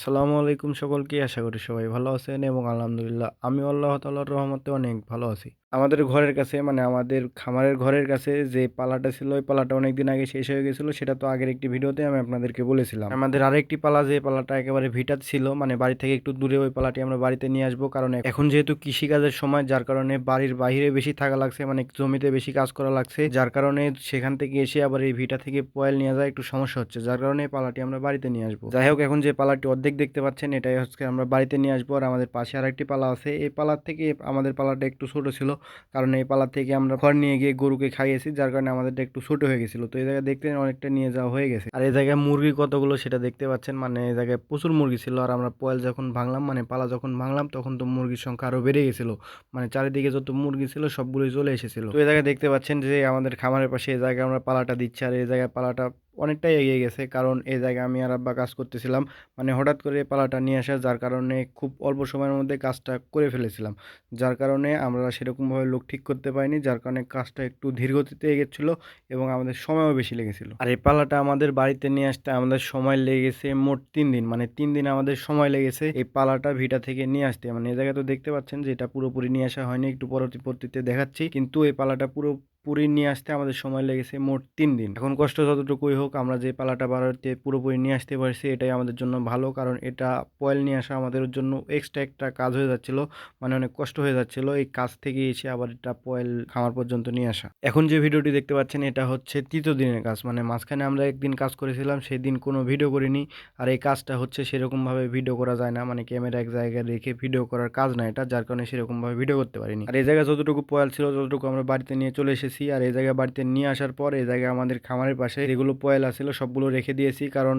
আসসালামু আলাইকুম সকলকে। আশা করি সবাই ভালো আছেন এবং আলহামদুলিল্লাহ আমিও আল্লাহ তাআলার রহমতে অনেক ভালো আছি। আমাদের ঘরের কাছে মানে আমাদের খামারের ঘরের কাছে যে পালাটা ছিল ওই পালাটা অনেকদিন আগে শেষ হয়ে গেছিল। সেটা তো আগের একটি ভিডিওতে আমি আপনাদেরকে বলেছিলাম। আমাদের আরেকটি পালা যে পালাটা একেবারে ভিটাত ছিল মানে বাড়ি থেকে একটু দূরে, ওই পালাটি আমরা বাড়িতে নিয়ে আসবো। কারণ এখন যেহেতু কৃষিকাজের সময়, যার কারণে বাড়ির বাইরে বেশি থাকা লাগছে, মানে জমিতে বেশি কাজ করা লাগছে, যার কারণে সেখান থেকে এসে আবার এই ভিটা থেকে পয়েল নিয়ে যাওয়া একটু সমস্যা হচ্ছে, যার কারণে এই পালাটি আমরা বাড়িতে নিয়ে আসবো। যাই হোক, এখন যে পালাটি অর্ধেক দেখতে পাচ্ছেন এটাই হচ্ছে আমরা বাড়িতে নিয়ে আসবো। আর আমাদের পাশে আরেকটি পালা আছে, এই পালার থেকে আমাদের পালাটা একটু ছোট ছিল, কারণ এই পালা থেকে আমরা খড় নিয়ে গিয়ে গরুকে খাইয়েছি, যার কারণে আমাদেরটা একটু ছোট হয়ে গেছিল। তো এই জায়গায় দেখতে অনেকটা নিয়ে যাওয়া হয়ে গেছে। আর এই জায়গায় মুরগি কতগুলো সেটা দেখতে পাচ্ছেন, মানে এই জায়গায় প্রচুর মুরগি ছিল। আর আমরা পয়েল যখন ভাঙলাম, মানে পালা যখন ভাঙলাম, তখন তো মুরগির সংখ্যা আরো বেড়ে গেছিল, মানে চারিদিকে যত মুরগি ছিল সবগুলোই চলে এসেছিল। তো এই জায়গায় দেখতে পাচ্ছেন যে আমাদের খামারের পাশে এই জায়গায় আমরা পালাটা দিচ্ছি। আর এই জায়গায় পালাটা অনেকটাই এগিয়ে গেছে, কারণ এই জায়গায় আমি আর আব্বা কাজ করতেছিলাম, মানে হঠাৎ করে এই পালাটা নিয়ে আসা, যার কারণে খুব অল্প সময়ের মধ্যে কাজটা করে ফেলেছিলাম, যার কারণে আমরা সেরকমভাবে লোক ঠিক করতে পারিনি, যার কারণে কাজটা একটু ধীর গতিতে এগেছিলো এবং আমাদের সময়ও বেশি লেগেছিল। আর এই পালাটা আমাদের বাড়িতে নিয়ে আসতে আমাদের সময় লেগেছে মোট 3 দিন, মানে 3 দিন আমাদের সময় লেগেছে এই পালাটা ভিটা থেকে নিয়ে আসতে। মানে এই জায়গায় তো দেখতে পাচ্ছেন যে এটা পুরোপুরি নিয়ে আসা হয়নি, একটু পরবর্তীতে দেখাচ্ছি, কিন্তু এই পালাটা পুরোপুরি নিয়ে আসতে আমাদের সময় লেগেছে মোট 3 দিন। এখন কষ্ট যতটুকুই হোক, আমরা যে পালাটা বাড়িতে পুরোপুরি নিয়ে আসতে পারছি এটাই আমাদের জন্য ভালো, কারণ এটা পয়েল নিয়ে আসা আমাদের জন্য এক্সট্রা একটা কাজ হয়ে যাচ্ছিল, মানে অনেক কষ্ট হয়ে যাচ্ছিল এই কাজ থেকে এসে আবার এটা পয়েল খামার পর্যন্ত নিয়ে আসা। এখন যে ভিডিওটি দেখতে পাচ্ছেন এটা হচ্ছে 3য় দিনের কাজ, মানে মাঝখানে আমরা একদিন কাজ করেছিলাম, সেই দিন কোনো ভিডিও করিনি। আর এই কাজটা হচ্ছে সেরকমভাবে ভিডিও করা যায় না, মানে ক্যামেরা এক জায়গায় রেখে ভিডিও করার কাজ না এটা, যার কারণে সেরকমভাবে ভিডিও করতে পারিনি। আর এই জায়গায় যতটুকু পয়েল ছিল ততটুকু আমরা বাড়িতে নিয়ে চলে এসেছি। আর এই জায়গায় বাড়িতে নিয়ে আসার পর এই জায়গায় আমাদের খামারের পাশে যেগুলো পয়েল আছিল সবগুলো রেখে দিয়েছি, কারণ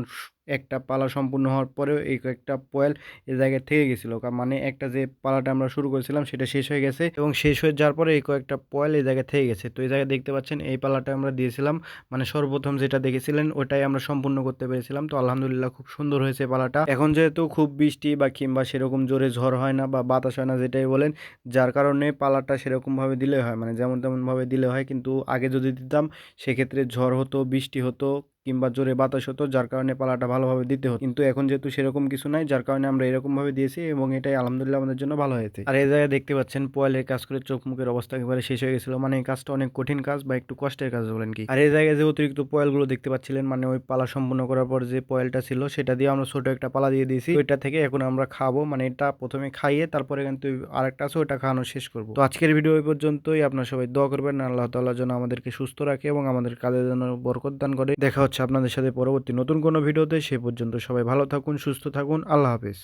একটা পালা সম্পূর্ণ হওয়ার পরেও এই কয়েকটা পয়েল এই জায়গায় থেকে গেছিলো, মানে একটা যে পালাটা আমরা শুরু করেছিলাম সেটা শেষ হয়ে গেছে এবং শেষ হয়ে যাওয়ার পরে এই কয়েকটা পয়েল এই জায়গায় থেকে গেছে। তো এই জায়গায় দেখতে পাচ্ছেন এই পালাটা আমরা দিয়েছিলাম, মানে সর্বপ্রথম যেটা দেখেছিলেন ওটাই আমরা সম্পূর্ণ করতে পেরেছিলাম। তো আলহামদুলিল্লাহ খুব সুন্দর হয়েছে পালাটা। এখন যেহেতু খুব বৃষ্টি বা কিংবা সেরকম জোরে ঝড় হয় না বা বাতাস হয় না যেটাই বলেন, যার কারণে পালাটা সেরকমভাবে দিলে হয়, মানে যেমন তেমনভাবে দিলে হয়, কিন্তু আগে যদি দিতাম সেক্ষেত্রে ঝড় হতো, বৃষ্টি হতো কিংবা জোরে বাতাস হতো, যার কারণে পালাটা ভালোভাবে দিতে হতো। কিন্তু এখন যেহেতু সেরকম কিছু নাই, যার কারণে আমরা এরকমভাবে দিয়েছি এবং এটাই আলহামদুলিল্লাহ আমাদের জন্য ভালো হয়েছে। আর এই জায়গায় দেখতে পাচ্ছেন পয়েলের কাজ করে চোখ মুখের অবস্থা একেবারে শেষ হয়ে গেছিল, মানে এই কাজটা অনেক কঠিন কাজ বা একটু কষ্টের কাজ বলেন কি। আর এই জায়গায় যে অতিরিক্ত পয়েলগুলো দেখতে পাচ্ছিলেন, মানে ওই পালা সম্পূর্ণ করার পর যে পয়েলটা ছিল সেটা দিয়ে আমরা ছোট একটা পালা দিয়ে দিয়েছি, ওইটা থেকে এখন আমরা খাবো, মানে এটা প্রথমে খাইয়ে তারপরে কিন্তু আরেকটা আছে ওইটা খাওয়ানো শেষ করবো। তো আজকের ভিডিও এই পর্যন্তই। আপনারা সবাই দোয়া করবেন আল্লাহ তাআলা যেন আমাদেরকে সুস্থ রাখে এবং আমাদের কাজে যেন বরকত দান করে। দেখা হচ্ছে আপনাদের সাথে পরবর্তী নতুন কোনো ভিডিওতে। সে পর্যন্ত সবাই ভালো থাকুন, সুস্থ থাকুন, আল্লাহ হাফেজ।